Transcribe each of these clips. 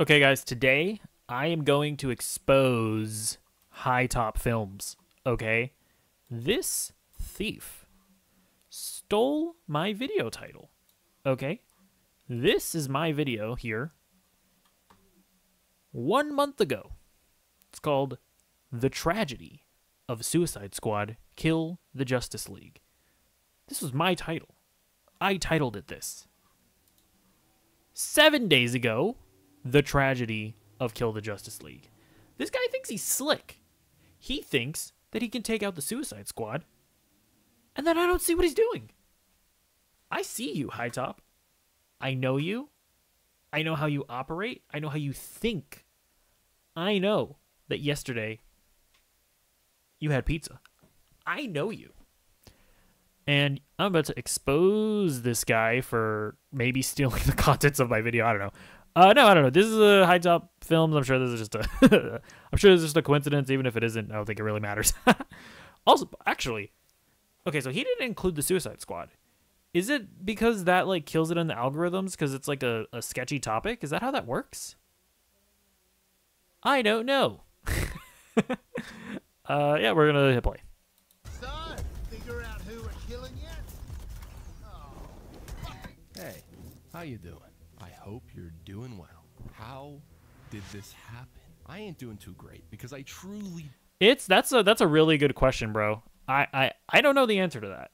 Okay, guys, today I am going to expose HiTop Films. Okay? This thief stole my video title. Okay? This is my video here 1 month ago. It's called The Tragedy of Suicide Squad Kill the Justice League. This was my title. I titled it this. 7 days ago, The Tragedy of Kill the Justice League. This guy thinks he's slick. He thinks that he can take out the Suicide Squad, and then I don't see what he's doing. I see you, HiTop. I know you. I know how you operate. I know how you think. I know that yesterday you had pizza. I know you. And I'm about to expose this guy for maybe stealing the contents of my video. I don't know. No, I don't know. This is a HiTop Films. I'm sure this is just a I'm sure this is just a coincidence. Even if it isn't, I don't think it really matters. Also, actually, okay, so he didn't include the Suicide Squad. Is it because that like kills it in the algorithms because it's like a sketchy topic? Is that how that works? I don't know. Yeah, we're gonna hit play. So, figure out who we're killing yet? Oh. Hey, how you doing? I hope you're doing well. How did this happen? I ain't doing too great because I truly That's a really good question, bro. I don't know the answer to that.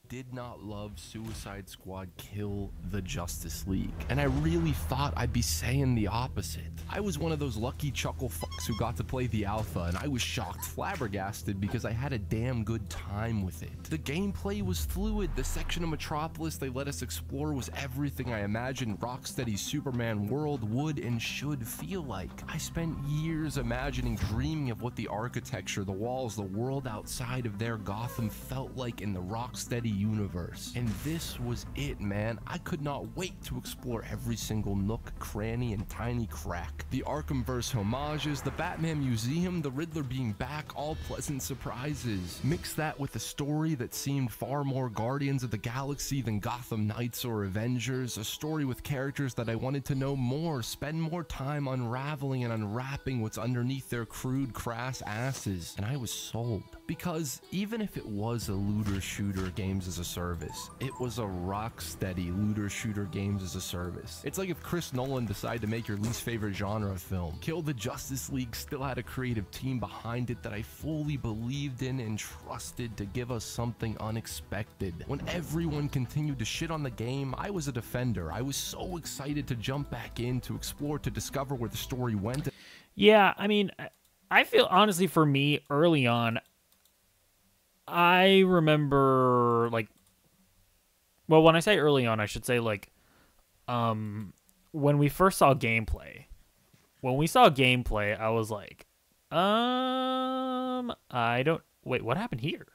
did not love Suicide Squad Kill the Justice League. And I really thought I'd be saying the opposite. I was one of those lucky chuckle fucks who got to play the alpha, and I was shocked, flabbergasted, because I had a damn good time with it. The gameplay was fluid. The section of Metropolis they let us explore was everything I imagined Rocksteady's Superman world would and should feel like. I spent years imagining, dreaming of what the architecture, the walls, the world outside of their Gotham felt like in the Rocksteady universe. And this was it, man. I could not wait to explore every single nook, cranny, and tiny crack. The Arkhamverse homages, the Batman Museum, the Riddler being back, all pleasant surprises. Mix that with a story that seemed far more Guardians of the Galaxy than Gotham Knights or Avengers, a story with characters that I wanted to know more, spend more time unraveling and unwrapping what's underneath their crude, crass asses. And I was sold. Because even if it was a looter shooter games as a service, it was a Rocksteady looter shooter games as a service. It's like if Chris Nolan decided to make your least favorite genre film. Kill the Justice League still had a creative team behind it that I fully believed in and trusted to give us something unexpected. When everyone continued to shit on the game, I was a defender. I was so excited to jump back in, to explore, to discover where the story went. Yeah, I mean, I feel honestly for me early on, I remember like, well, when I say early on, I should say like, when we first saw gameplay. When we saw gameplay, I was like, I don't, wait, what happened here?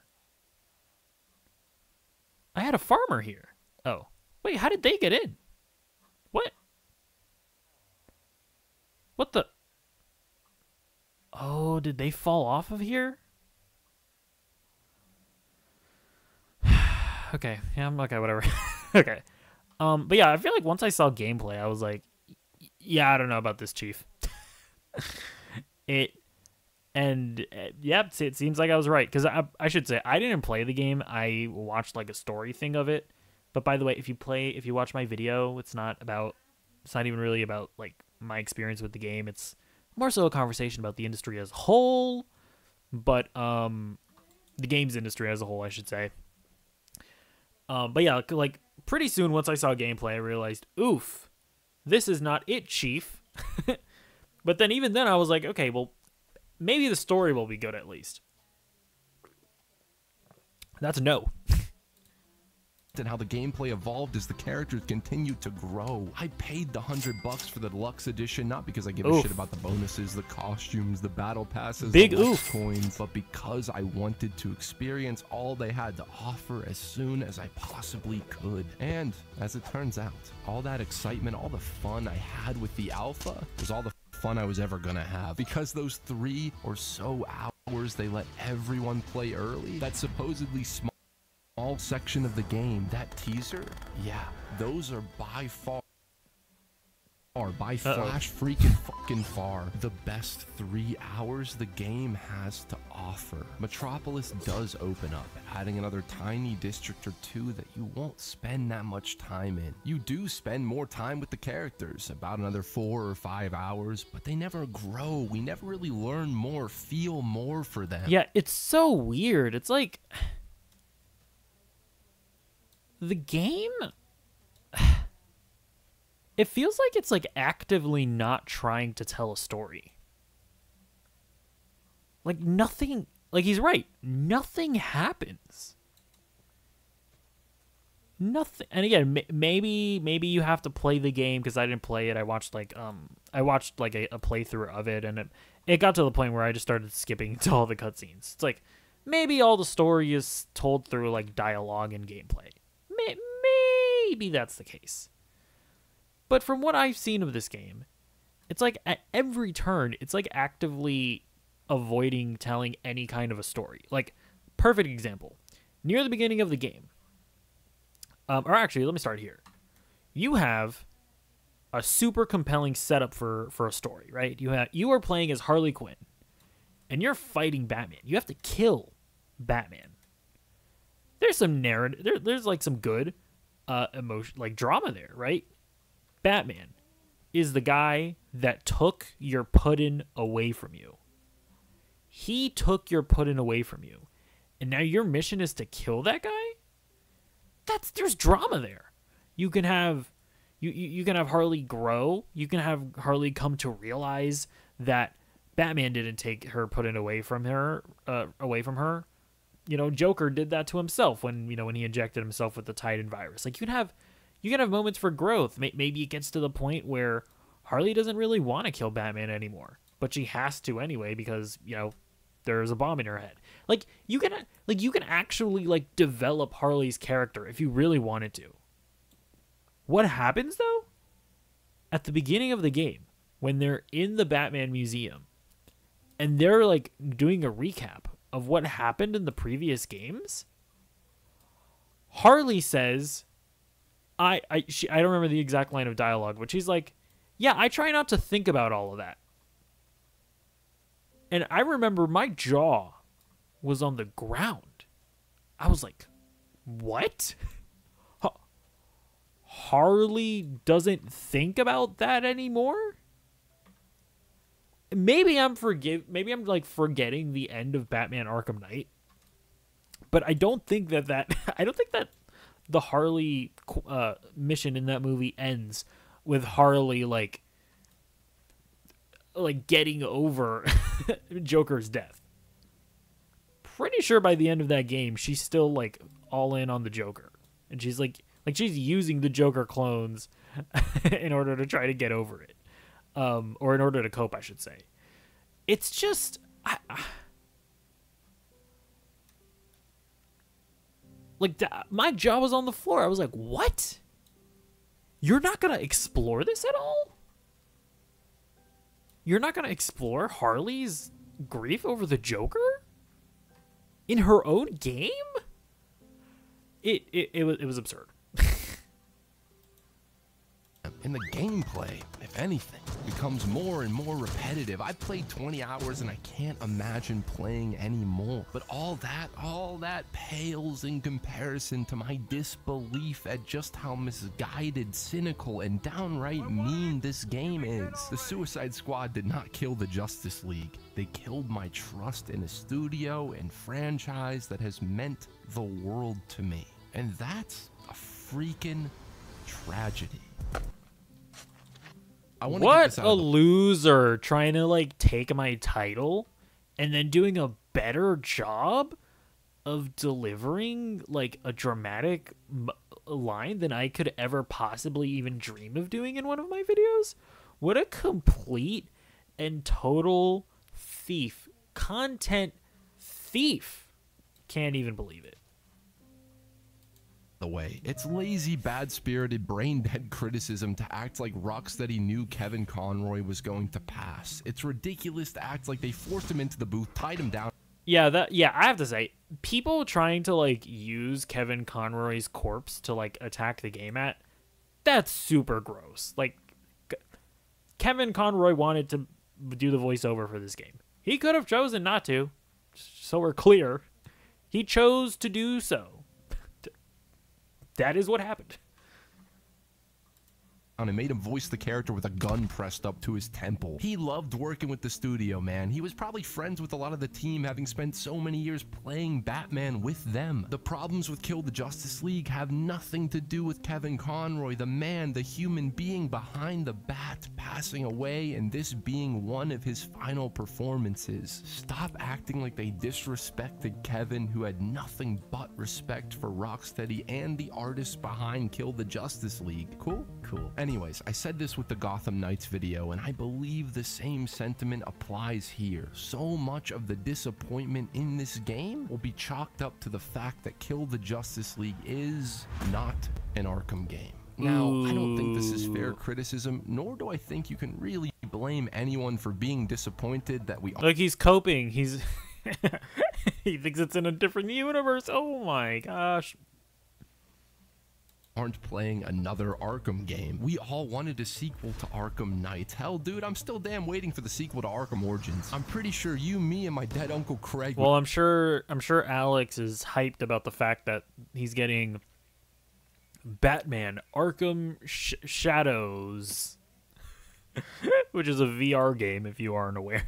I had a farmer here. Oh, wait, how did they get in? What? What the? Oh, did they fall off of here? Okay, yeah, I'm okay, whatever. Okay. But yeah, I feel like once I saw gameplay, I was like, yeah, I don't know about this, Chief. Yep, it seems like I was right. Because I should say, I didn't play the game. I watched like a story thing of it. But by the way, if you watch my video, it's not even really about like my experience with the game. It's more so a conversation about the industry as a whole. But the games industry as a whole, I should say. But yeah, like pretty soon once I saw gameplay, I realized, oof, this is not it, Chief. But then even then I was like, okay, well, maybe the story will be good at least. That's a no. And how the gameplay evolved as the characters continued to grow. I paid the $100 for the deluxe edition, not because I give a shit about the bonuses, the costumes, the battle passes, big the oof coins, but because I wanted to experience all they had to offer as soon as I possibly could. And as it turns out, all that excitement, all the fun I had with the alpha was all the fun I was ever gonna have. Because those 3 or so hours they let everyone play early, that supposedly small section of the game, that teaser, yeah, those are by far Are by flash freaking fucking far the best 3 hours the game has to offer. Metropolis does open up, adding another tiny district or two that you won't spend that much time in. You do spend more time with the characters, about another 4 or 5 hours, but they never grow. We never really learn more, feel more for them. Yeah, it's so weird. It's like the game, it feels like it's like actively not trying to tell a story. Like nothing, like he's right. Nothing happens. Nothing. And again, maybe you have to play the game, because I didn't play it. I watched like a playthrough of it, and it got to the point where I just started skipping to all the cutscenes. It's like maybe all the story is told through like dialogue and gameplay. Maybe that's the case. But from what I've seen of this game, it's like at every turn, it's like actively avoiding telling any kind of a story. Like, perfect example. Near the beginning of the game, or actually, let me start here. You have a super compelling setup for a story, right? You are playing as Harley Quinn, and you're fighting Batman. You have to kill Batman. There's some narrative. There's like some good emotion, like drama there, right? Batman is the guy that took your puddin' away from you. He took your puddin' away from you, and now your mission is to kill that guy? There's drama there. You can have you can have Harley grow. You can have Harley come to realize that Batman didn't take her puddin' away from her. You know, Joker did that to himself when he injected himself with the Titan virus. Like you can have moments for growth. Maybe it gets to the point where Harley doesn't really want to kill Batman anymore, but she has to anyway because there's a bomb in her head. Like you can actually like develop Harley's character if you really wanted to. What happens though? At the beginning of the game, when they're in the Batman museum and they're like doing a recap of what happened in the previous games, Harley says, I don't remember the exact line of dialogue, but she's like, yeah, I try not to think about all of that. And I remember my jaw was on the ground. I was like, what? Harley doesn't think about that anymore? Maybe I'm like forgetting the end of Batman Arkham Knight. But I don't think that the Harley mission in that movie ends with Harley like getting over Joker's death. Pretty sure by the end of that game she's still like all in on the Joker, and she's like she's using the Joker clones in order to try to get over it, or in order to cope, I should say. It's just my jaw was on the floor. I was like, what? You're not going to explore this at all? You're not going to explore Harley's grief over the Joker? In her own game? It was absurd. And the gameplay, if anything, becomes more and more repetitive. I played 20 hours and I can't imagine playing any more. But all that pales in comparison to my disbelief at just how misguided, cynical, and downright mean this game is. The Suicide Squad did not kill the Justice League. They killed my trust in a studio and franchise that has meant the world to me. And that's a freaking tragedy. What a loser, trying to like take my title and then doing a better job of delivering like a dramatic line than I could ever possibly even dream of doing in one of my videos. What a complete and total thief. Content thief. Can't even believe it. The way. It's lazy, bad-spirited, brain-dead criticism to act like Rocksteady knew Kevin Conroy was going to pass. It's ridiculous to act like they forced him into the booth, tied him down. Yeah, I have to say, people trying to like use Kevin Conroy's corpse to like attack the game that's super gross. Like, Kevin Conroy wanted to do the voiceover for this game. He could have chosen not to, so we're clear. He chose to do so. That is what happened. And made him voice the character with a gun pressed up to his temple. He loved working with the studio, man. He was probably friends with a lot of the team, having spent so many years playing Batman with them. The problems with Kill the Justice League have nothing to do with Kevin Conroy, the man, the human being behind the bat, passing away, and this being one of his final performances. Stop acting like they disrespected Kevin, who had nothing but respect for Rocksteady and the artists behind Kill the Justice League. Cool? Cool. Anyways, I said this with the Gotham Knights video, and I believe the same sentiment applies here. So much of the disappointment in this game will be chalked up to the fact that Kill the Justice League is not an Arkham game. Now, I don't think this is fair criticism, nor do I think you can really blame anyone for being disappointed that we... Like, he's coping. He's... he thinks it's in a different universe. Oh my gosh. Aren't playing another Arkham game. We all wanted a sequel to Arkham Knight. Hell, dude, I'm still damn waiting for the sequel to Arkham Origins. I'm pretty sure you, me, and my dead Uncle Craig... Well, I'm sure Alex is hyped about the fact that he's getting Batman Arkham Shadows, which is a VR game, if you aren't aware.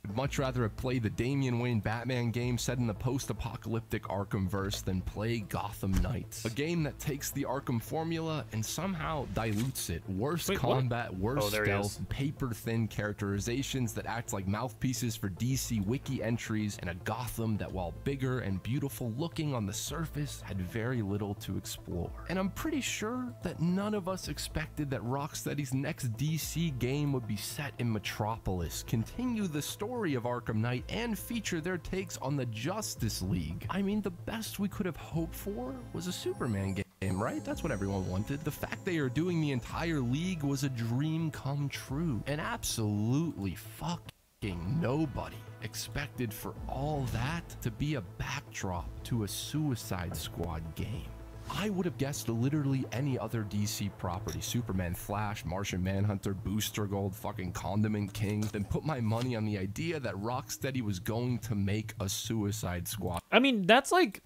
I'd much rather have played the Damian Wayne Batman game set in the post-apocalyptic Arkhamverse than play Gotham Knights. A game that takes the Arkham formula and somehow dilutes it. Worse combat, worse stealth, paper-thin characterizations that act like mouthpieces for DC wiki entries, and a Gotham that, while bigger and beautiful looking on the surface, had very little to explore. And I'm pretty sure that none of us expected that Rocksteady's next DC game would be set in Metropolis, continue the story of Arkham Knight, and feature their takes on the Justice League. I mean, the best we could have hoped for was a Superman game, right? That's what everyone wanted. The fact they are doing the entire league was a dream come true. And absolutely fucking nobody expected for all that to be a backdrop to a Suicide Squad game. I would have guessed literally any other DC property, Superman, Flash, Martian Manhunter, Booster Gold, fucking Condiment King, then put my money on the idea that Rocksteady was going to make a Suicide Squad. I mean, that's like...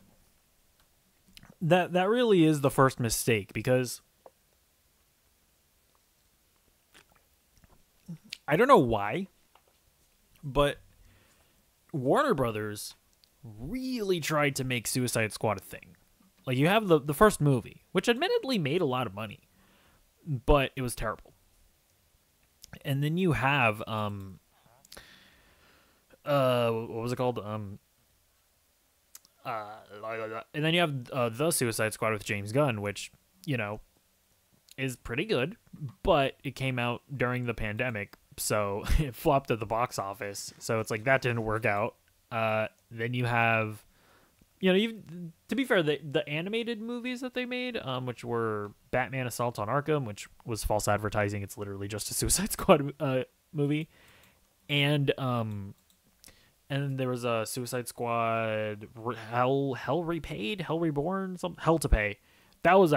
That really is the first mistake, because... I don't know why, but Warner Brothers really tried to make Suicide Squad a thing. Like, you have the first movie, which admittedly made a lot of money, but it was terrible. And then you have, what was it called? And then you have The Suicide Squad with James Gunn, which, you know, is pretty good, but it came out during the pandemic, so it flopped at the box office. So it's like, that didn't work out. Then you have... You know, to be fair, the animated movies that they made, which were Batman Assault on Arkham, which was false advertising. It's literally just a Suicide Squad movie. And there was a Suicide Squad Hell Repaid, Hell Reborn, Hell to Pay. That was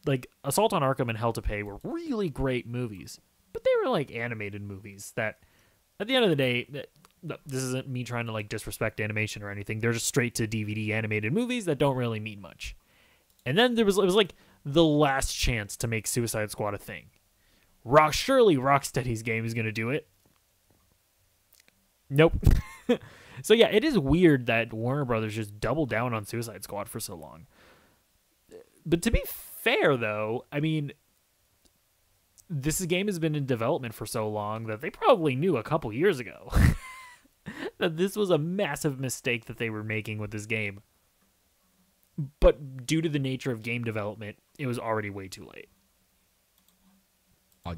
like Assault on Arkham and Hell to Pay were really great movies, but they were like animated movies that, at the end of the day, this isn't me trying to like disrespect animation or anything. They're just straight to DVD animated movies that don't really mean much. And then it was like the last chance to make Suicide Squad a thing. Surely Rocksteady's game is going to do it. Nope. So yeah, it is weird that Warner Brothers just doubled down on Suicide Squad for so long. But to be fair though, I mean, this game has been in development for so long that they probably knew a couple years ago that this was a massive mistake that they were making with this game. But due to the nature of game development, it was already way too late.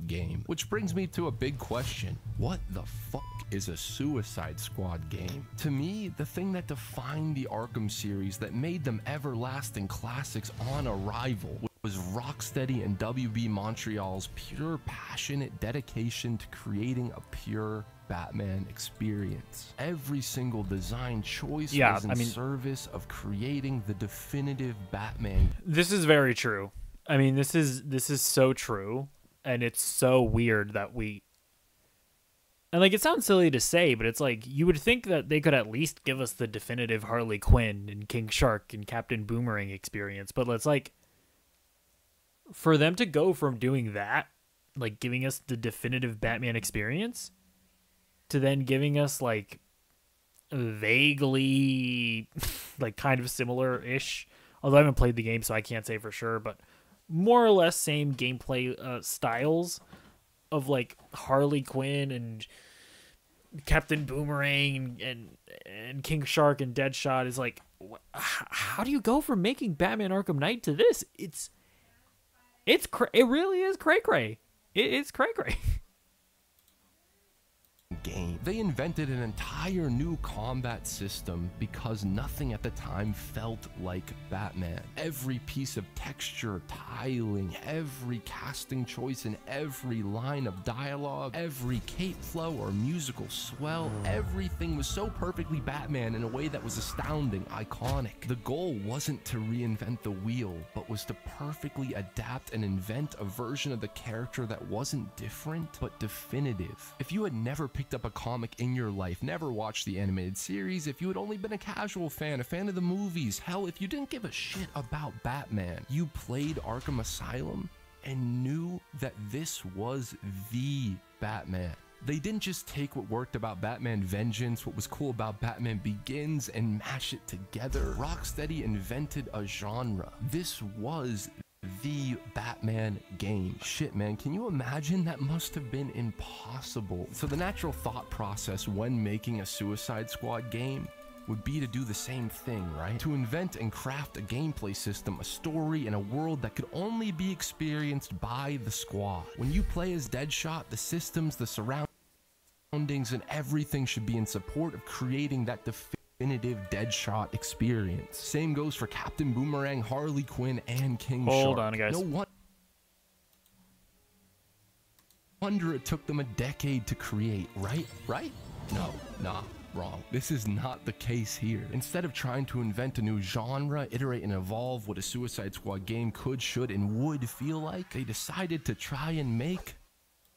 Game. Which brings me to a big question. What the fuck is a Suicide Squad game? To me, the thing that defined the Arkham series, that made them everlasting classics on arrival, was Rocksteady and WB Montreal's pure passionate dedication to creating a pure Batman experience. Every single design choice was in service of creating the definitive Batman. This is very true. I mean, this is so true. And it's so weird that and like, it sounds silly to say, but it's like, you would think that they could at least give us the definitive Harley Quinn and King Shark and Captain Boomerang experience. But it's like, for them to go from doing that, like giving us the definitive Batman experience, to then giving us like vaguely like kind of similar-ish, although I haven't played the game so I can't say for sure, but more or less same gameplay styles of like Harley Quinn and Captain Boomerang and King Shark and Deadshot, is like, how do you go from making Batman Arkham Knight to this? It really is cray cray. It's cray cray. Game. They invented an entire new combat system because nothing at the time felt like Batman. Every piece of texture, tiling, every casting choice, and every line of dialogue, every cape flow or musical swell, everything was so perfectly Batman in a way that was astounding, iconic. The goal wasn't to reinvent the wheel, but was to perfectly adapt and invent a version of the character that wasn't different, but definitive. If you had never picked up a comic in your life, never watched the animated series, if you had only been a casual fan, a fan of the movies, hell, if you didn't give a shit about Batman, you played Arkham Asylum and knew that this was the Batman. They didn't just take what worked about Batman Vengeance, what was cool about Batman Begins, and mash it together. Rocksteady invented a genre. This was the Batman game. Shit, man, can you imagine? That must have been impossible. So the natural thought process when making a Suicide Squad game would be to do the same thing, right? To invent and craft a gameplay system, a story, and a world that could only be experienced by the squad. When you play as Deadshot, the systems, the surroundings, and everything should be in support of creating that definitive Deadshot experience. Same goes for Captain Boomerang, Harley Quinn, and King Shark. Hold on, guys. No wonder it took them a decade to create, right? No, nah, wrong. This is not the case here. Instead of trying to invent a new genre, iterate and evolve what a Suicide Squad game could, should, and would feel like, they decided to try and make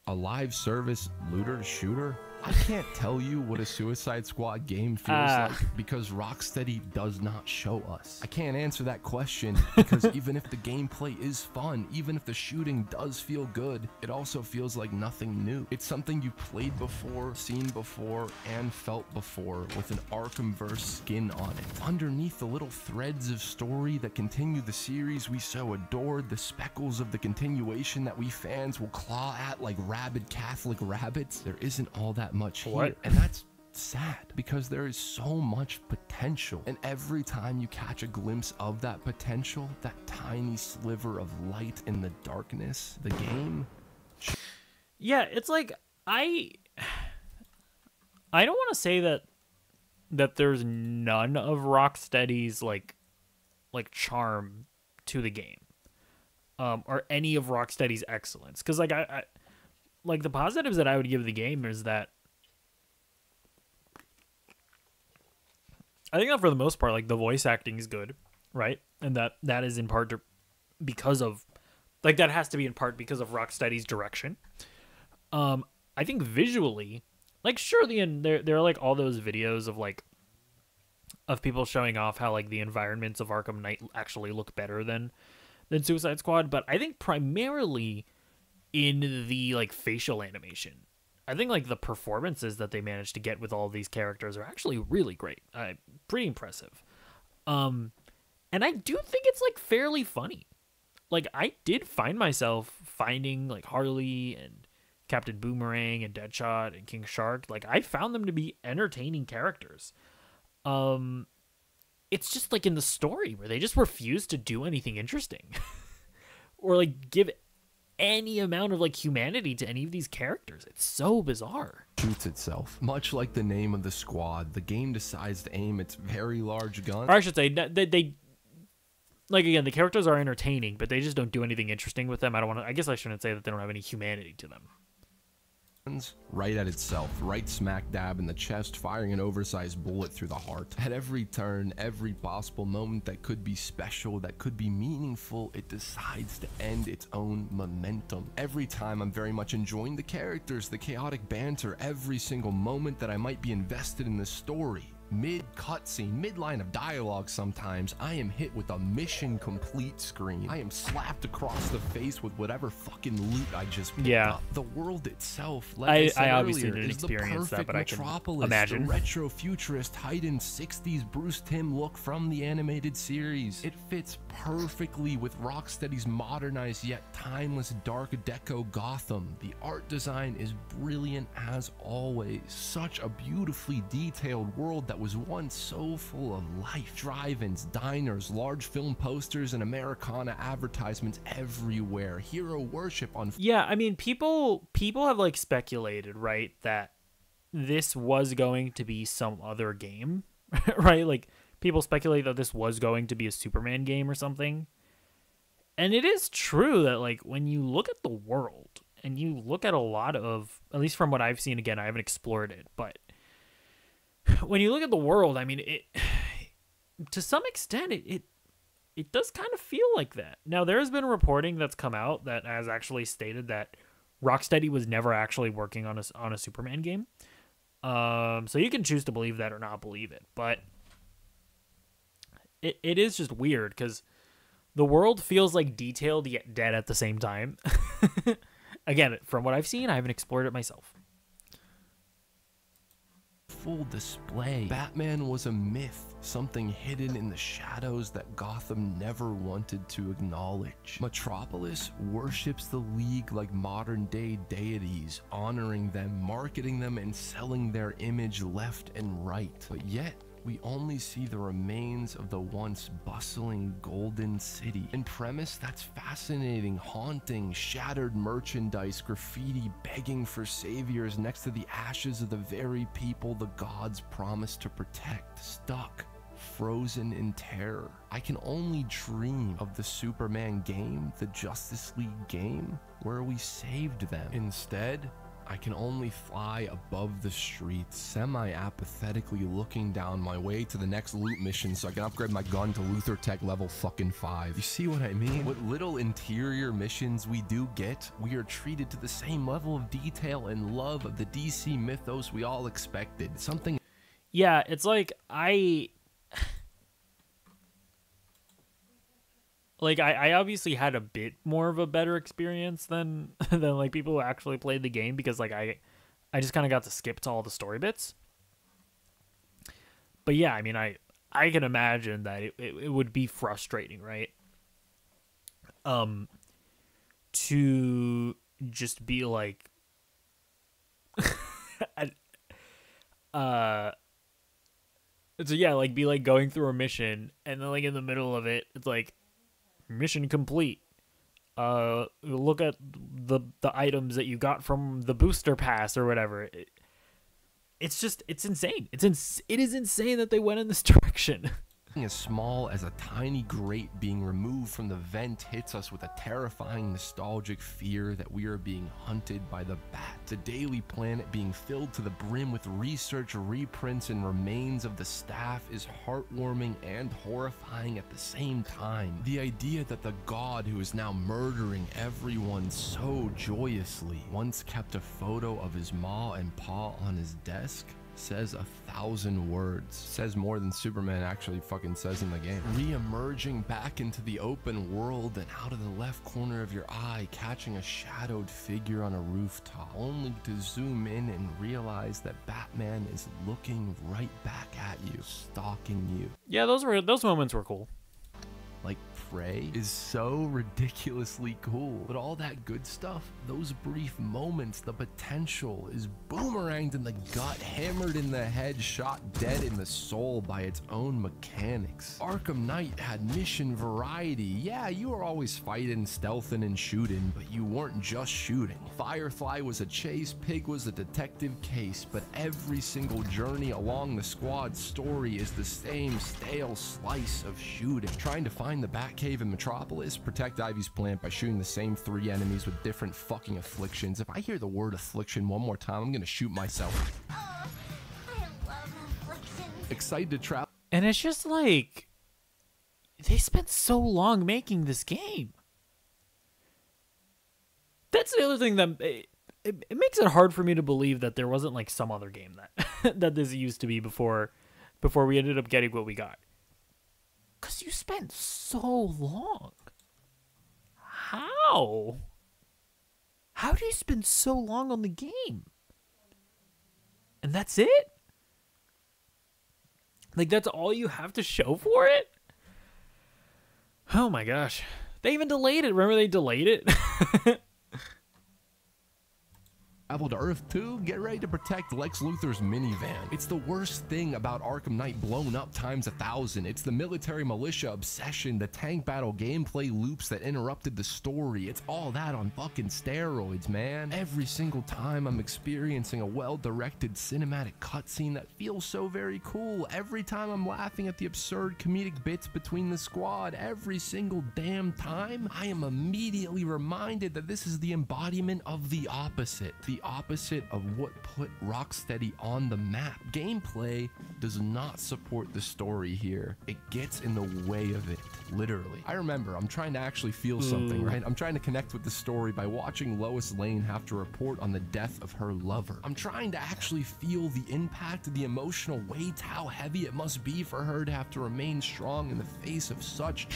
a live service looter shooter. I can't tell you what a Suicide Squad game feels like because Rocksteady does not show us. I can't answer that question because even if the gameplay is fun, even if the shooting does feel good, it also feels like nothing new. It's something you played before, seen before, and felt before with an Arkhamverse skin on it. Underneath the little threads of story that continue the series we so adored, the speckles of the continuation that we fans will claw at like rabid Catholic rabbits, there isn't all that much here, and that's sad because there is so much potential, and every time you catch a glimpse of that potential, that tiny sliver of light in the darkness, the game. Yeah, it's like, I don't want to say that there's none of Rocksteady's like charm to the game, or any of Rocksteady's excellence, because like I like, the positives that I would give the game is that I think that for the most part, like, the voice acting is good, right? And that is in part because of, like, that has to be in part because of Rocksteady's direction. I think visually, like, sure, there are like all those videos of like of people showing off how like the environments of Arkham Knight actually look better than Suicide Squad, but I think primarily in the like facial animation. I think like the performances that they managed to get with all these characters are actually really great. Pretty impressive. And I do think it's like fairly funny. Like, I did find myself finding like Harley and Captain Boomerang and Deadshot and King Shark. Like, I found them to be entertaining characters. It's just like in the story where they just refuse to do anything interesting or like give any amount of like humanity to any of these characters. It's so bizarre. Shoots itself. Much like the name of the squad, the game decides to aim its very large guns. Or I should say, they like, again, the characters are entertaining, but they just don't do anything interesting with them. I guess I shouldn't say that they don't have any humanity to them. right at itself, right smack dab in the chest, firing an oversized bullet through the heart. At every turn, every possible moment that could be special, that could be meaningful, it decides to end its own momentum. Every time I'm very much enjoying the characters, the chaotic banter, every single moment that I might be invested in the story. Mid cutscene, mid line of dialogue sometimes, I am hit with a mission complete screen. I am slapped across the face with whatever fucking loot I just picked up. The world itself, like I said obviously earlier, didn't is the experience that, perfect but I can metropolis, imagine. the retro futurist heightened 60s Bruce Timm look from the animated series. It fits perfectly with Rocksteady's modernized yet timeless dark deco Gotham. The art design is brilliant as always. Such a beautifully detailed world that was once so full of life. Drive-ins, diners, large film posters, and Americana advertisements everywhere. Hero worship on... Yeah, I mean, people have like speculated, right, that this was going to be some other game, right? Like, people speculate that this was going to be a Superman game or something. And it is true that, like, when you look at the world and you look at a lot of, at least from what I've seen, again, I haven't explored it, but when you look at the world, I mean, it to some extent, it does kind of feel like that. Now, there's been reporting that's come out that has actually stated that Rocksteady was never actually working on a Superman game. So you can choose to believe that or not believe it, but it is just weird because the world feels like detailed yet dead at the same time. Again, from what I've seen, I haven't explored it myself. Full display. Batman was a myth, something hidden in the shadows that Gotham never wanted to acknowledge. Metropolis worships the League like modern-day deities, honoring them, marketing them, and selling their image left and right. But yet, we only see the remains of the once bustling Golden City. In premise, that's fascinating, haunting, shattered merchandise, graffiti begging for saviors next to the ashes of the very people the gods promised to protect, stuck, frozen in terror. I can only dream of the Superman game, the Justice League game, where we saved them. Instead, I can only fly above the streets, semi-apathetically looking down my way to the next loot mission so I can upgrade my gun to Luther Tech level fucking 5. You see what I mean? What little interior missions we do get, we are treated to the same level of detail and love of the DC mythos we all expected. Something... Yeah, it's like, I obviously had a bit more of a better experience than like people who actually played the game because like I just kind of got to skip to all the story bits. But yeah, I mean, I can imagine that it would be frustrating, right? To just be like, so yeah, like be like going through a mission and then like in the middle of it, it's like, mission complete. Look at the items that you got from the booster pass or whatever. It's insane. It is insane that they went in this direction. As small as a tiny grate being removed from the vent hits us with a terrifying nostalgic fear that we are being hunted by the Bat. The Daily Planet being filled to the brim with research, reprints, and remains of the staff is heartwarming and horrifying at the same time. The idea that the god who is now murdering everyone so joyously once kept a photo of his ma and pa on his desk says 1,000 words. Says more than Superman actually fucking says in the game. Re-emerging back into the open world and out of the left corner of your eye, catching a shadowed figure on a rooftop, only to zoom in and realize that Batman is looking right back at you, stalking you. Yeah, those moments were cool. Like Prey is so ridiculously cool, but all that good stuff, those brief moments, the potential is boomeranged in the gut, hammered in the head, shot dead in the soul by its own mechanics. Arkham Knight had mission variety. Yeah, you were always fighting, stealthing, and shooting, but you weren't just shooting. Firefly was a chase, Pig was a detective case, but every single journey along the squad's story is the same stale slice of shooting, trying to find the Bat Batcave in Metropolis, protect Ivy's plant by shooting the same 3 enemies with different fucking afflictions. If I hear the word affliction one more time, I'm gonna shoot myself. I love affliction. Excited to travel. And it's just like, they spent so long making this game. That's the other thing that it makes it hard for me to believe that there wasn't like some other game that that this used to be before we ended up getting what we got. Because you spent so long. How? How do you spend so long on the game? And that's it? Like, that's all you have to show for it? Oh my gosh. They even delayed it. Remember they delayed it? Travel to Earth 2, get ready to protect Lex Luthor's minivan. It's the worst thing about Arkham Knight blown up times 1,000. It's the military militia obsession, the tank battle gameplay loops that interrupted the story. It's all that on fucking steroids, man. Every single time I'm experiencing a well-directed cinematic cutscene that feels so very cool. Every time I'm laughing at the absurd comedic bits between the squad. Every single damn time, I am immediately reminded that this is the embodiment of the opposite. The opposite of what put Rocksteady on the map. Gameplay does not support the story here. It gets in the way of it, literally. I remember, I'm trying to actually feel something, right? I'm trying to connect with the story by watching Lois Lane have to report on the death of her lover. I'm trying to actually feel the impact, the emotional weight, how heavy it must be for her to have to remain strong in the face of such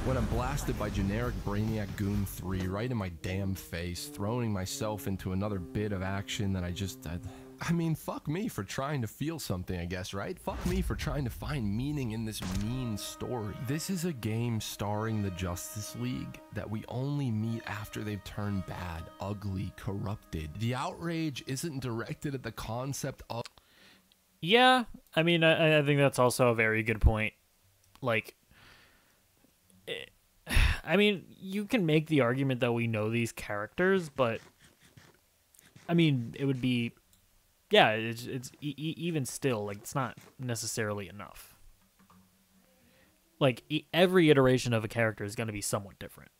when I'm blasted by generic Brainiac Goon 3 right in my damn face, throwing myself into another bit of action that I mean, fuck me for trying to feel something, I guess, right? Fuck me for trying to find meaning in this mean story. This is a game starring the Justice League that we only meet after they've turned bad, ugly, corrupted. The outrage isn't directed at the concept of... Yeah, I mean, I think that's also a very good point. Like, I mean, you can make the argument that we know these characters, but I mean, it would be, yeah, it's even still, like, it's not necessarily enough. Like, every iteration of a character is going to be somewhat different.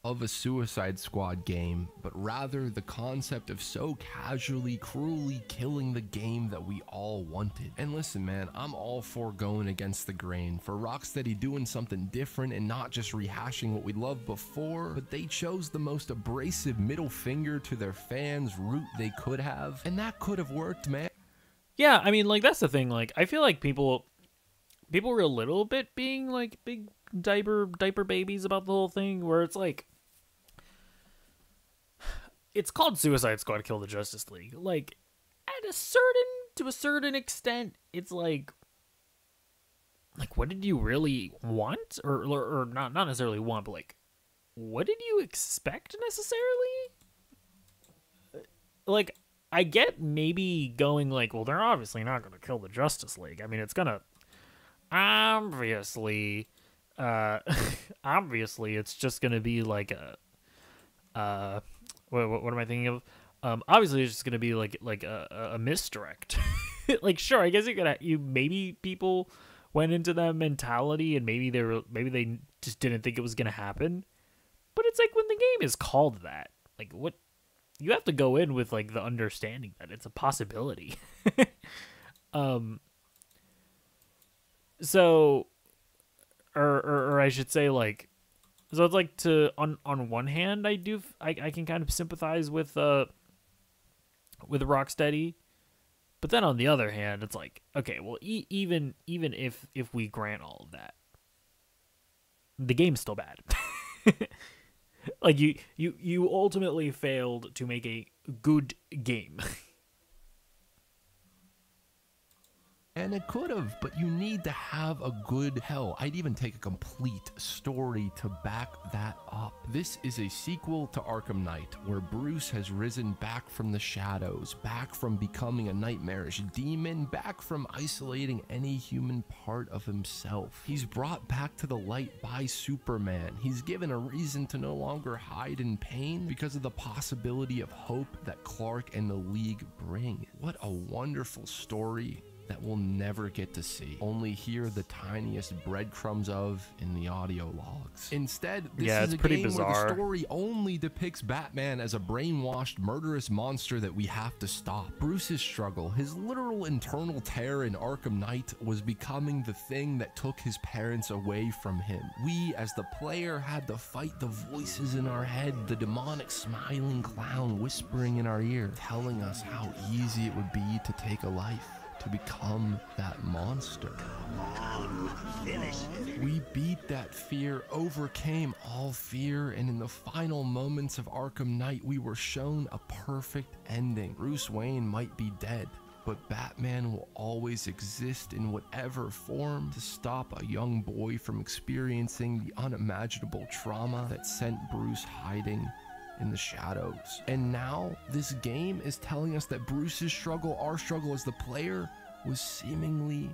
Of a Suicide Squad game, but rather the concept of so casually, cruelly killing the game that we all wanted. And listen, man, I'm all for going against the grain, for Rocksteady doing something different and not just rehashing what we loved before, but they chose the most abrasive middle finger to their fans route they could have, and that could have worked, man. Yeah, I mean, like, that's the thing. Like, I feel like people were a little bit being, like, big diaper babies about the whole thing, where it's like, it's called Suicide Squad Kill the Justice League. Like, to a certain extent, it's like what did you really want? Or not necessarily want, but like, what did you expect necessarily? Like, I get maybe going like, well, they're obviously not going to kill the Justice League. I mean, it's going to, obviously, it's just going to be like what am I thinking of? Obviously, it's just gonna be like a misdirect. Like, sure, I guess maybe people went into that mentality, and maybe they just didn't think it was gonna happen. But it's like, when the game is called that, like, what, you have to go in with like the understanding that it's a possibility. So, or I should say, like. So it's like, on one hand, I can kind of sympathize with Rocksteady, but then on the other hand, it's like, okay, well, even if we grant all of that, the game's still bad. Like, you ultimately failed to make a good game. And it could have, but you need to have a good, hell, I'd even take a complete story to back that up. This is a sequel to Arkham Knight, where Bruce has risen back from the shadows, back from becoming a nightmarish demon, back from isolating any human part of himself. He's brought back to the light by Superman. He's given a reason to no longer hide in pain because of the possibility of hope that Clark and the League bring. What a wonderful story. that we'll never get to see, only hear the tiniest breadcrumbs of in the audio logs. Instead, this is a game where the story only depicts Batman as a brainwashed, murderous monster that we have to stop. Bruce's struggle, his literal internal tear in Arkham Knight, was becoming the thing that took his parents away from him. We, as the player, had to fight the voices in our head, the demonic smiling clown whispering in our ear, telling us how easy it would be to take a life, to become that monster. Come on, finish it. We beat that fear, overcame all fear, and in the final moments of Arkham Knight, we were shown a perfect ending. Bruce Wayne might be dead, but Batman will always exist in whatever form to stop a young boy from experiencing the unimaginable trauma that sent Bruce hiding in the shadows. And now this game is telling us that Bruce's struggle, our struggle as the player, was seemingly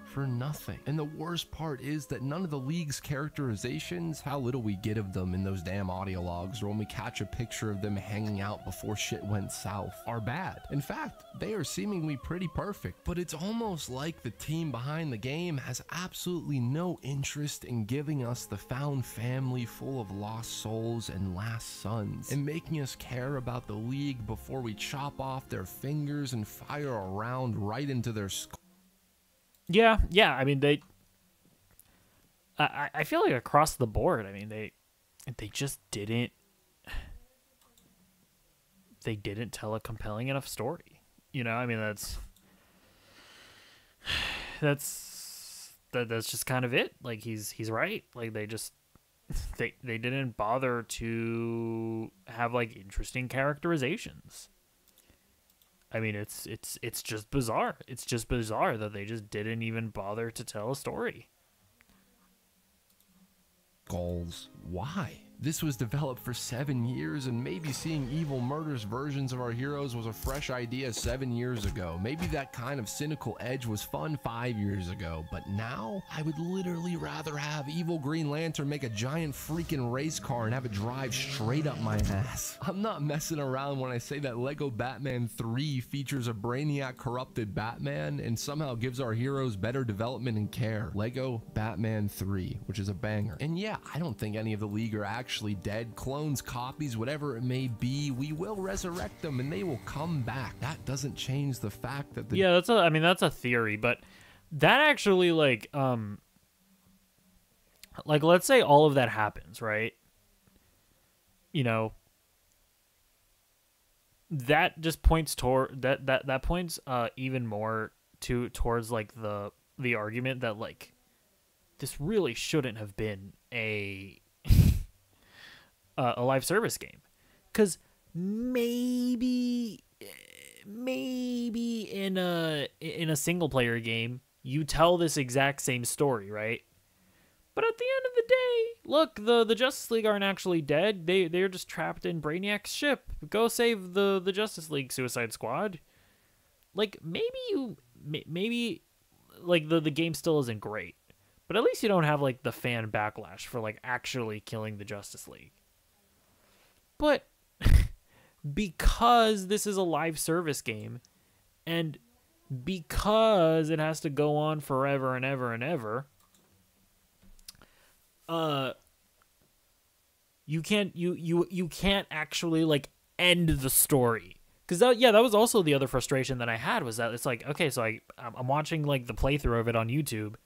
for nothing. And the worst part is that none of the League's characterizations, how little we get of them in those damn audio logs or when we catch a picture of them hanging out before shit went south, are bad. In fact, they are seemingly pretty perfect. But it's almost like the team behind the game has absolutely no interest in giving us the found family full of lost souls and last sons, and making us care about the League before we chop off their fingers and fire a round right into their skull. Yeah. I mean, I feel like across the board, I mean, they just didn't. They didn't tell a compelling enough story. You know, I mean, that's just kind of it. Like he's right. Like they didn't bother to have like interesting characterizations. I mean, it's just bizarre. It's just bizarre that they just didn't even bother to tell a story. Goals. Why? This was developed for 7 years, and maybe seeing evil murderous versions of our heroes was a fresh idea 7 years ago. Maybe that kind of cynical edge was fun 5 years ago, but now I would literally rather have evil Green Lantern make a giant freaking race car and have it drive straight up my ass. I'm not messing around when I say that Lego Batman 3 features a brainiac corrupted Batman and somehow gives our heroes better development and care. Lego Batman 3, which is a banger. And yeah, I don't think any of the League are actually dead. Clones, copies, whatever it may be, we will resurrect them and they will come back. That doesn't change the fact that yeah, that's a theory, but that actually like let's say all of that happens, right? You know, that just points toward that points even more towards like the argument that like this really shouldn't have been a live service game, because maybe in a single player game you tell this exact same story, right? But at the end of the day, look, the Justice League aren't actually dead. They're just trapped in Brainiac's ship. Go save the Justice League, Suicide Squad. Like maybe like the game still isn't great, but at least you don't have like the fan backlash for like actually killing the Justice League. But because this is a live service game, and because it has to go on forever and ever and ever, you can't actually like end the story. Because that was also the other frustration that I had, was that it's like, okay, so I'm watching like the playthrough of it on YouTube,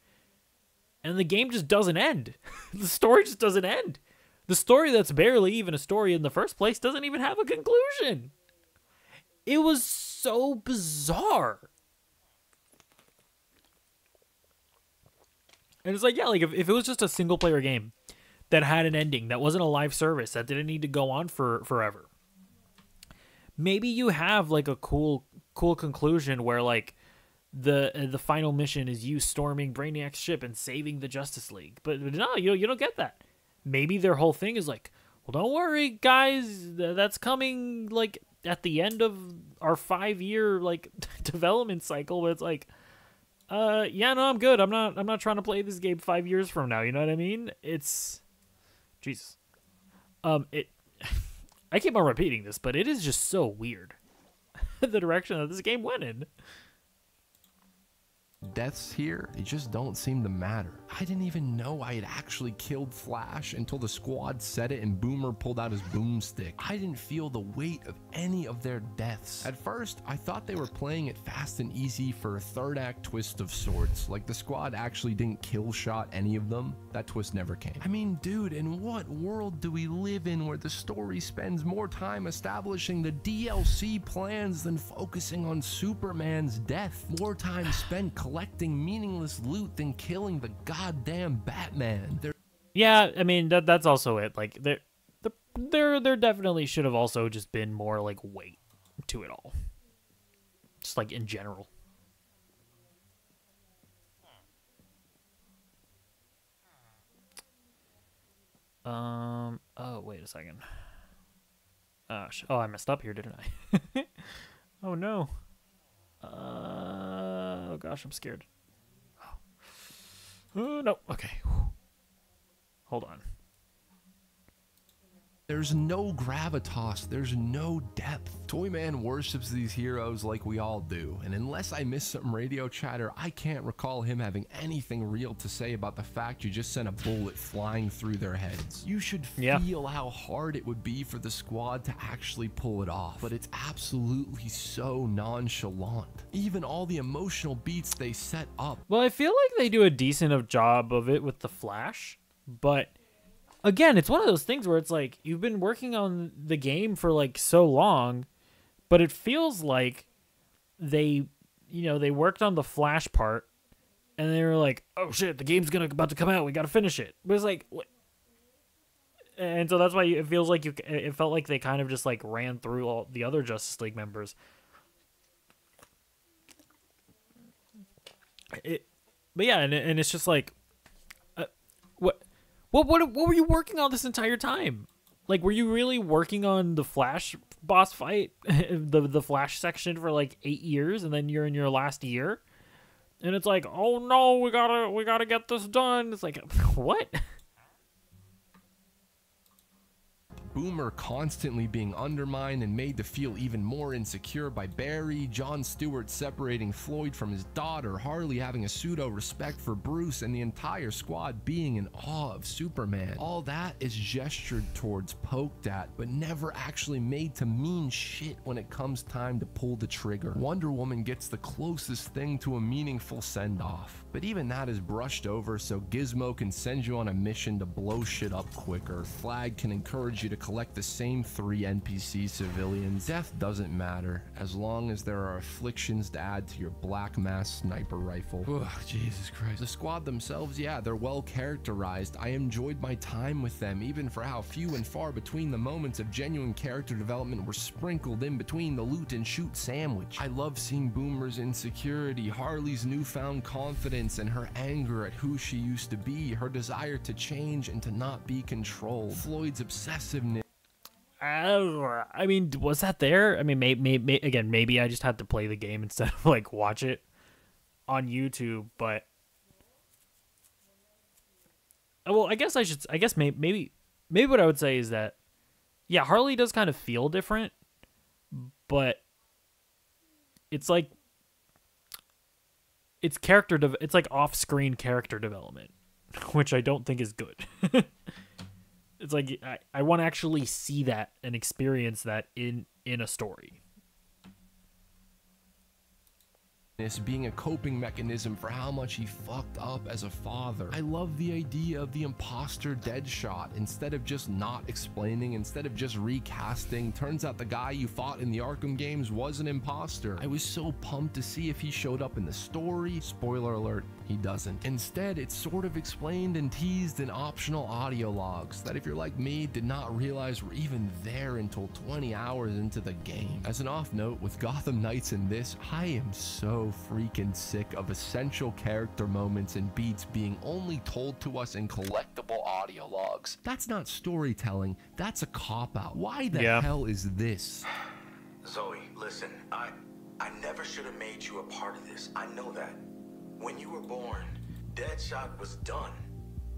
and the game just doesn't end. The story just doesn't end. The story that's barely even a story in the first place doesn't even have a conclusion. It was so bizarre. And it's like, yeah, like if it was just a single player game that had an ending, that wasn't a live service, that didn't need to go on for forever, maybe you have like a cool conclusion where like the final mission is you storming Brainiac's ship and saving the Justice League. But no, you don't get that. Maybe their whole thing is like, well, don't worry, guys, that's coming like at the end of our 5-year like development cycle. But it's like, yeah, no, I'm good. I'm not trying to play this game 5 years from now. You know what I mean? It's Jesus. I keep on repeating this, but it is just so weird the direction that this game went in. deaths here, they just don't seem to matter. I didn't even know I had actually killed Flash until the squad said it and Boomer pulled out his boomstick. I didn't feel the weight of any of their deaths. At first, I thought they were playing it fast and easy for a third act twist of sorts, like the squad actually didn't kill shot any of them. That twist never came. I mean, dude, in what world do we live in where the story spends more time establishing the DLC plans than focusing on Superman's death? More time spent collecting meaningless loot than killing the goddamn Batman. Yeah, I mean that's also it. Like there definitely should have also just been more like weight to it all. Just like in general. Oh, wait a second. Oh, I messed up here, didn't I? Oh no. Oh gosh, I'm scared. Oh no. Okay. Hold on. There's no gravitas, there's no depth. Toyman worships these heroes like we all do, and unless I miss some radio chatter, I can't recall him having anything real to say about the fact you just sent a bullet flying through their heads. You should feel how hard it would be for the squad to actually pull it off, but it's absolutely so nonchalant. Even all the emotional beats they set up. Well, I feel like they do a decent job of it with the Flash, but again, it's one of those things where it's like you've been working on the game for like so long, but it feels like they worked on the Flash part and they were like, oh shit, the game's about to come out, we got to finish it. But it's like, what? And so that's why it feels like it felt like they kind of just like ran through all the other Justice League members. But yeah, and it's just like, what were you working on this entire time? Like, were you really working on the Flash boss fight, the Flash section for like 8 years, and then you're in your last year, and it's like, oh no, we gotta get this done. It's like, what? Boomer constantly being undermined and made to feel even more insecure by Barry, Jon Stewart separating Floyd from his daughter, Harley having a pseudo respect for Bruce, and the entire squad being in awe of Superman. All that is gestured towards, poked at, but never actually made to mean shit when it comes time to pull the trigger. Wonder Woman gets the closest thing to a meaningful send-off, but even that is brushed over so Gizmo can send you on a mission to blow shit up quicker. Flag can encourage you to collect the same 3 NPC civilians. Death doesn't matter as long as there are afflictions to add to your black mass sniper rifle. Ugh, Jesus Christ. The squad themselves, yeah, they're well characterized. I enjoyed my time with them, even for how few and far between the moments of genuine character development were sprinkled in between the loot and shoot sandwich. I love seeing Boomer's insecurity, Harley's newfound confidence, and her anger at who she used to be, her desire to change and to not be controlled, Floyd's obsessiveness. I mean, was that there? I mean, maybe I just had to play the game instead of like watch it on YouTube. But well, I guess maybe what I would say is that, yeah, Harley does kind of feel different, but it's like it's like off-screen character development, which I don't think is good. It's like I want to actually see that and experience that in a story. This being a coping mechanism for how much he fucked up as a father. I love the idea of the imposter Deadshot. Instead of just not explaining, instead of just recasting, turns out the guy you fought in the Arkham games was an imposter. I was so pumped to see if he showed up in the story. Spoiler alert, he doesn't. Instead, it's sort of explained and teased in optional audio logs that, if you're like me, did not realize were even there until 20 hours into the game. As an off note, with Gotham Knights in this, I am so freaking sick of essential character moments and beats being only told to us in collectible audio logs. That's not storytelling, that's a cop-out. Why the hell is this? Zoe, listen, I never should have made you a part of this. I know that. When you were born, Deadshot was done.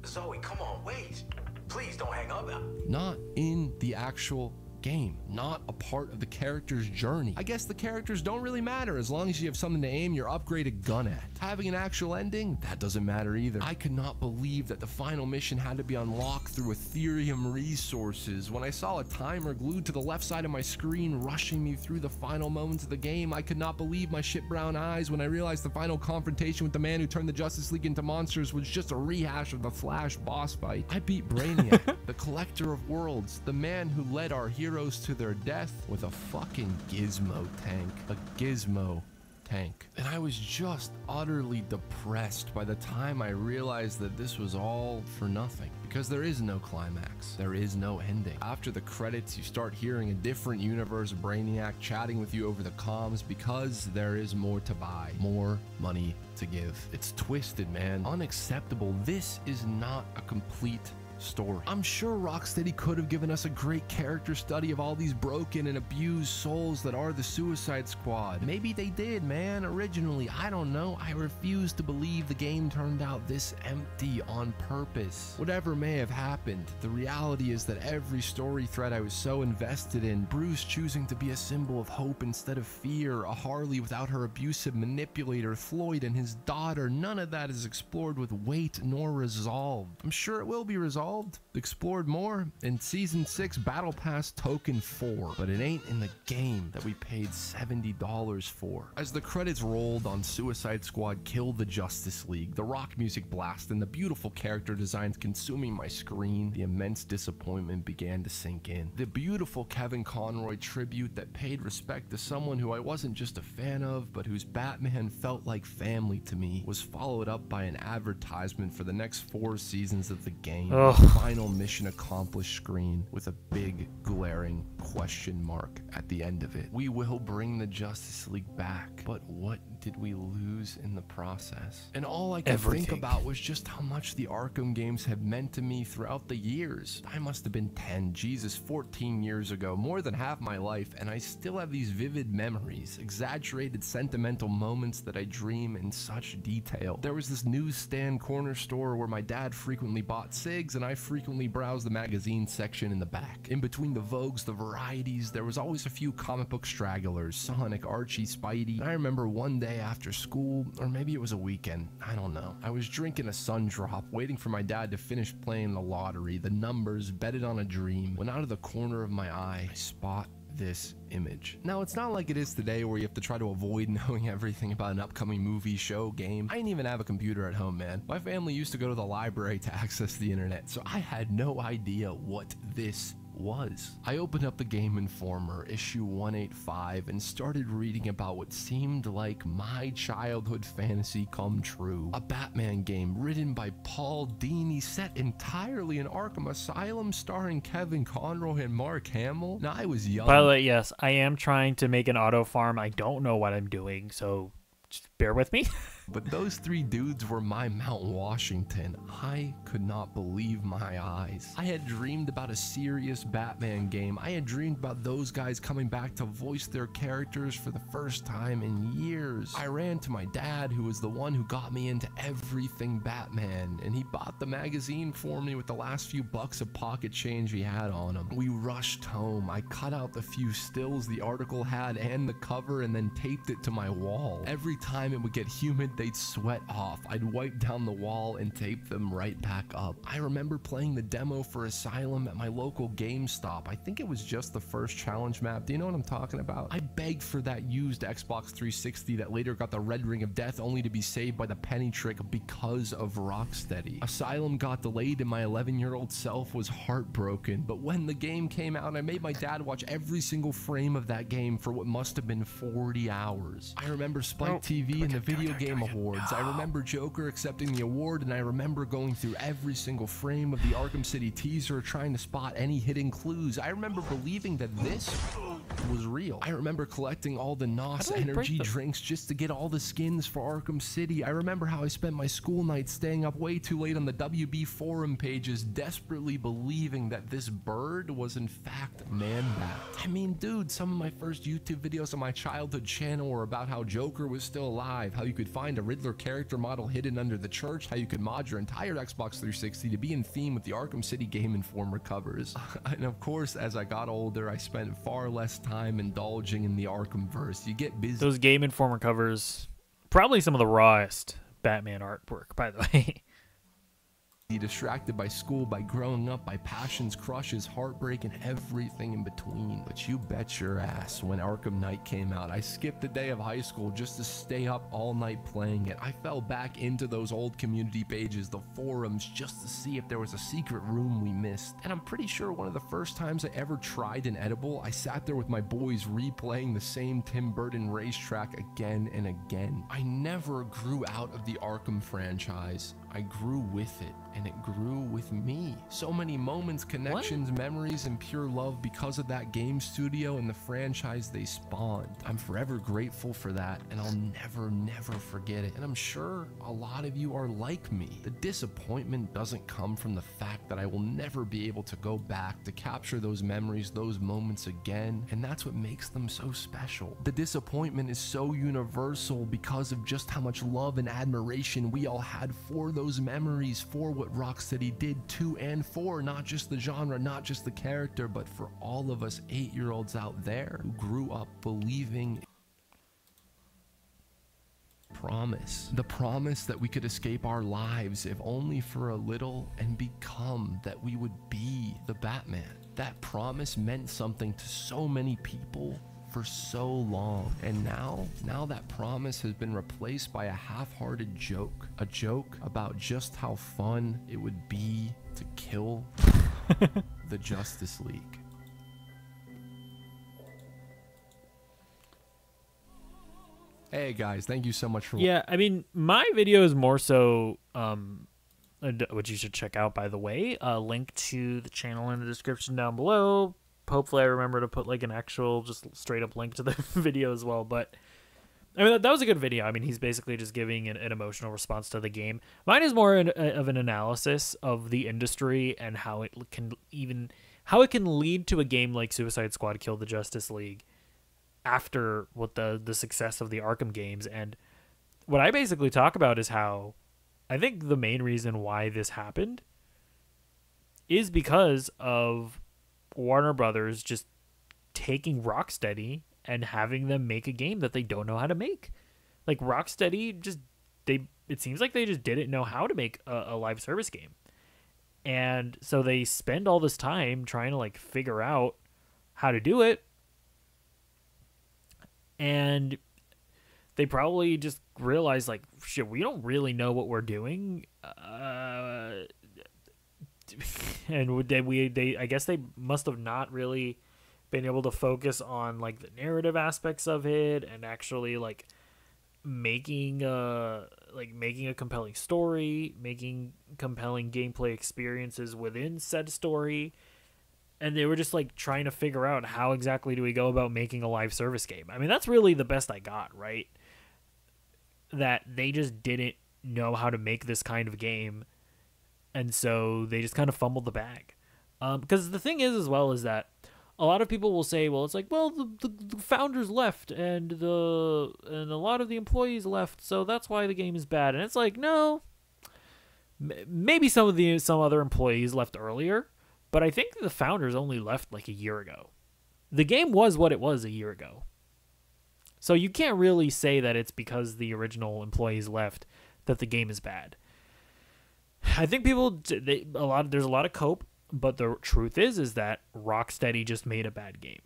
Zoe, come on, wait. Please don't hang up. Not in the actual game, not a part of the character's journey. I guess the characters don't really matter as long as you have something to aim your upgraded gun at. Having an actual ending, that doesn't matter either. I could not believe that the final mission had to be unlocked through Ethereum resources. When I saw a timer glued to the left side of my screen rushing me through the final moments of the game, I could not believe my shit brown eyes when I realized the final confrontation with the man who turned the Justice League into monsters was just a rehash of the Flash boss fight. I beat Brainiac, the collector of worlds, the man who led our heroes to their death with a fucking gizmo tank. A gizmo tank. And I was just utterly depressed by the time I realized that this was all for nothing. Because there is no climax. There is no ending. After the credits, you start hearing a different universe Brainiac chatting with you over the comms because there is more to buy, more money to give. It's twisted, man. Unacceptable. This is not a complete story. I'm sure Rocksteady could have given us a great character study of all these broken and abused souls that are the Suicide Squad. Maybe they did, man. Originally, I don't know. I refuse to believe the game turned out this empty on purpose. Whatever may have happened, the reality is that every story thread I was so invested in, Bruce choosing to be a symbol of hope instead of fear, a Harley without her abusive manipulator, Floyd and his daughter, none of that is explored with weight nor resolved. I'm sure it will be resolved, explored more in Season 6 Battle Pass Token 4, but it ain't in the game that we paid $70 for. As the credits rolled on Suicide Squad Kill the Justice League, the rock music blast and the beautiful character designs consuming my screen, the immense disappointment began to sink in. The beautiful Kevin Conroy tribute that paid respect to someone who I wasn't just a fan of, but whose Batman felt like family to me, was followed up by an advertisement for the next 4 seasons of the game. Ugh. Final mission accomplished screen with a big glaring question mark at the end of it. We will bring the Justice League back, but what did we lose in the process? And all I could think about was just how much the Arkham games have meant to me throughout the years. I must have been 10, Jesus, 14 years ago, more than half my life, and I still have these vivid memories, exaggerated sentimental moments that I dream in such detail. There was this newsstand corner store where my dad frequently bought cigs and I frequently browsed the magazine section in the back. In between the Vogues, the varieties, there was always a few comic book stragglers, Sonic, Archie, Spidey. And I remember one day after school, or maybe it was a weekend, I don't know, I was drinking a Sun Drop, waiting for my dad to finish playing the lottery, the numbers, betted on a dream, when out of the corner of my eye, I spot this image. Now, it's not like it is today where you have to try to avoid knowing everything about an upcoming movie, show, game. I didn't even have a computer at home, man. My family used to go to the library to access the internet, so I had no idea what this was. I opened up the Game Informer, issue 185, and started reading about what seemed like my childhood fantasy come true. A Batman game written by Paul Dini, set entirely in Arkham Asylum, starring Kevin Conroy and Mark Hamill. Now, I was young. By the way, yes, I am trying to make an auto farm. I don't know what I'm doing, so just bear with me. But those 3 dudes were my Mount Washington. I could not believe my eyes. I had dreamed about a serious Batman game. I had dreamed about those guys coming back to voice their characters for the first time in years. I ran to my dad, who was the one who got me into everything Batman, and he bought the magazine for me with the last few bucks of pocket change he had on him. We rushed home. I cut out the few stills the article had and the cover and then taped it to my wall. Every time it would get humid, they'd sweat off. I'd wipe down the wall and tape them right back up. I remember playing the demo for Asylum at my local GameStop. I think it was just the first challenge map. Do you know what I'm talking about? I begged for that used Xbox 360 that later got the red ring of death, only to be saved by the penny trick because of Rocksteady. Asylum got delayed and my 11-year-old self was heartbroken, but when the game came out, I made my dad watch every single frame of that game for what must have been 40 hours. I remember Spike TV and the Video Game Awards. I remember Joker accepting the award, and I remember going through every single frame of the Arkham City teaser trying to spot any hidden clues. I remember believing that this was real. I remember collecting all the NOS energy drinks just to get all the skins for Arkham City. I remember how I spent my school nights staying up way too late on the WB forum pages, desperately believing that this bird was in fact Man-Bat. I mean, dude, some of my first YouTube videos on my childhood channel were about how Joker was still alive, how you could find a Riddler character model hidden under the church, how you could mod your entire Xbox 360 to be in theme with the Arkham City Game Informer covers. And of course, as I got older, I spent far less time indulging in the Arkhamverse. You get busy. Those Game Informer covers, probably some of the rawest Batman artwork, by the way. Distracted by school, by growing up, by passions, crushes, heartbreak, and everything in between. But you bet your ass when Arkham Knight came out, I skipped a day of high school just to stay up all night playing it. I fell back into those old community pages, the forums, just to see if there was a secret room we missed. And I'm pretty sure one of the first times I ever tried an edible, I sat there with my boys replaying the same Tim Burton racetrack again and again. I never grew out of the Arkham franchise. I grew with it, and it grew with me. So many moments, connections, memories, and pure love because of that game studio and the franchise they spawned. I'm forever grateful for that, and I'll never forget it. And I'm sure a lot of you are like me. The disappointment doesn't come from the fact that I will never be able to go back to capture those memories, those moments again, and that's what makes them so special. The disappointment is so universal because of just how much love and admiration we all had for those memories, for what Rocksteady did to and for not just the genre, not just the character, but for all of us 8-year-olds out there who grew up believing the promise that we could escape our lives if only for a little and become that we would be the Batman. That promise meant something to so many people for so long, and now that promise has been replaced by a half-hearted joke, a joke about just how fun it would be to kill the Justice League. Hey guys, thank you so much for Yeah, I mean, my video is more so, which you should check out, by the way. Link to the channel in the description down below. Hopefully I remember to put like an actual just straight up link to the video as well. But I mean, that was a good video. I mean, he's basically just giving an emotional response to the game. Mine is more of an analysis of the industry and how it can lead to a game like Suicide Squad Kill the Justice League after what the success of the Arkham games. And what I basically talk about is how I think the main reason why this happened is because of Warner Brothers just taking Rocksteady and having them make a game that they don't know how to make. Like Rocksteady it seems like they just didn't know how to make a live service game. And so they spend all this time trying to like figure out how to do it. And they probably just realized like, shit, we don't really know what we're doing. And I guess they must have not really been able to focus on like the narrative aspects of it and actually like making a compelling story, making compelling gameplay experiences within said story. And they were just like trying to figure out how exactly do we go about making a live service game. I mean, that's really the best I got, right? That they just didn't know how to make this kind of game. And so they just kind of fumbled the bag. Because the thing is, as well, is that a lot of people will say, well, it's like, well, the founders left and a lot of the employees left, so that's why the game is bad. And it's like, no, maybe some other employees left earlier, but I think the founders only left like a year ago. The game was what it was a year ago. So you can't really say that it's because the original employees left that the game is bad. I think there's a lot of cope, but the truth is that Rocksteady just made a bad game.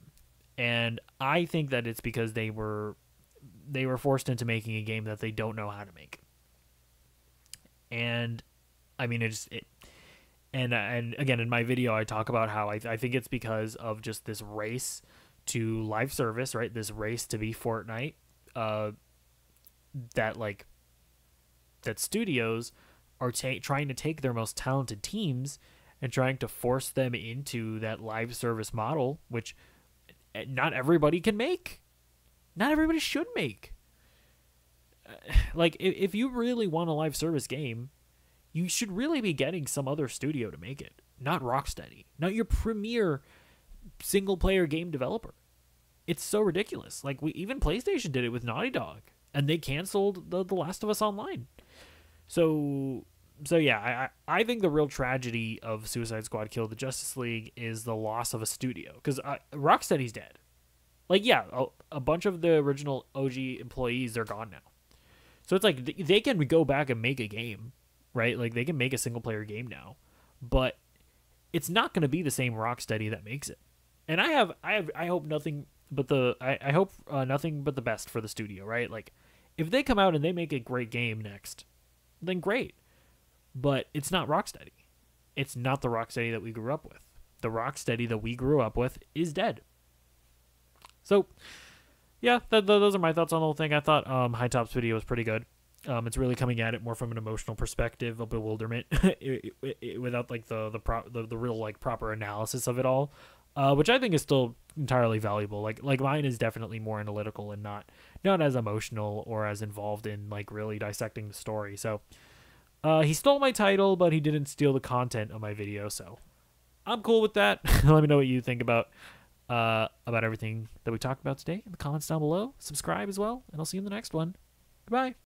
And I think that it's because they were forced into making a game that they don't know how to make. And I mean, and again, in my video, I talk about how I think it's because of just this race to live service, right? This race to be Fortnite, that studios are trying to take their most talented teams and trying to force them into that live service model, which not everybody can make. Not everybody should make. Like, if you really want a live service game, you should really be getting some other studio to make it. Not Rocksteady. Not your premier single player game developer. It's so ridiculous. Like even PlayStation did it with Naughty Dog, and they canceled the Last of Us Online. So yeah, I think the real tragedy of Suicide Squad Kill the Justice League is the loss of a studio, because Rocksteady's dead. Like, yeah, a bunch of the original OG employees, they're gone now. So it's like they can go back and make a game, right? Like they can make a single player game now, but it's not going to be the same Rocksteady that makes it. And I hope nothing but nothing but the best for the studio, right? Like if they come out and they make a great game next, then great. But it's not Rocksteady. It's not the Rocksteady that we grew up with. The Rocksteady that we grew up with is dead. So, yeah, those are my thoughts on the whole thing. I thought HiTop's video was pretty good. It's really coming at it more from an emotional perspective of bewilderment, without like the real like proper analysis of it all, which I think is still entirely valuable. Like mine is definitely more analytical and not as emotional or as involved in like really dissecting the story. So, he stole my title, but he didn't steal the content of my video. So, I'm cool with that. Let me know what you think about everything that we talked about today in the comments down below. Subscribe as well, and I'll see you in the next one. Goodbye.